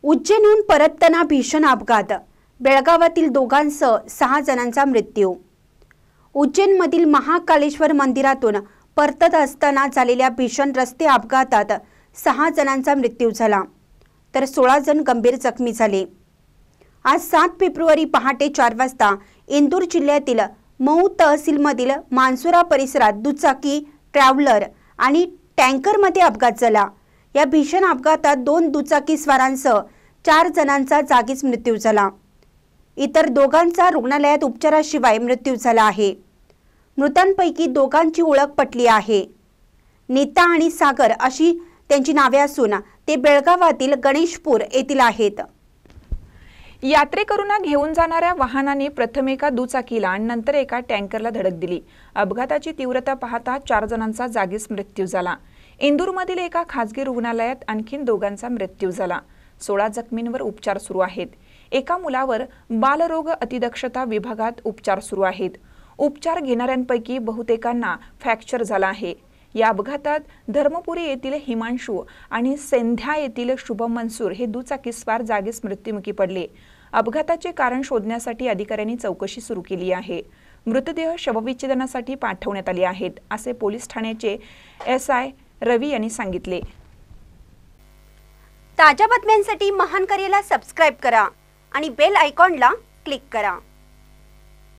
उज्जैनहून परतताना भीषण अपघात, बेळगावातील दोघांसह 6 जणांचा मृत्यू। उज्जैनमधील महाकालेश्वर मंदिरातून परतत असताना झालेल्या भीषण रस्ते अपघातात 6 जणांचा मृत्यू झाला, तर 16 जण गंभीर जखमी झाले। आज 7 फेब्रुवारी पहाटे 4 वाजता इंदूर जिल्ह्यातील मऊ तहसीलमधील मानसुरा परिसरात दुचाकी, ट्रॅव्हलर आणि टँकरमध्ये अपघात झाला। या भीषण अपघातात 2 दुचाकी स्वारांसह 4 जणांचा जागीच मृत्यू झाला। इतर दोघांचा रुग्णालयात उपचाराशिवाय मृत्यू झाला आहे। मृतांपैकी दोघांची ओळख पटली आहे। नीता आणि सागर अशी त्यांची नावे असून ते बेळगावातील गणेशपूर येथील आहेत। यात्रेकरूंना घेऊन जाणाऱ्या वाहनाने प्रथम एका दुचाकीला आणि नंतर एका टँकरला धडक दिली। अपघाताची तीव्रता पाहता 4 जणांचा जागीच मृत्यू झाला। इंदूरमधील एका खासगी रुग्णालयात आणखी दोघांचा मृत्यू झाला। 16 जखमींवर उपचार सुरू आहेत। एका मुलावर बालरोग अतिदक्षता विभागात उपचार सुरू आहेत। उपचार घेणाऱ्यांपैकी बहुतेकांना फ्रॅक्चर झाला आहे। या अपघातात धर्मपुरी येथील हिमांशू आणि सेंध्या येथील शुभम मनसूर हे दुचाकीस्वार जागीच मृत्युमुखी पडले। अपघाताचे कारण शोधण्यासाठी अधिकाऱ्यांनी चौकशी सुरू केली आहे। मृतदेह शवविच्छेदनासाठी पाठवण्यात आले आहेत, असे पोलीस ठाण्याचे SI रवी यांनी सांगितले। ताज्या बातम्यांसाठी महान करेला सबस्क्राइब करा आणि बेल आयकॉनला क्लिक करा।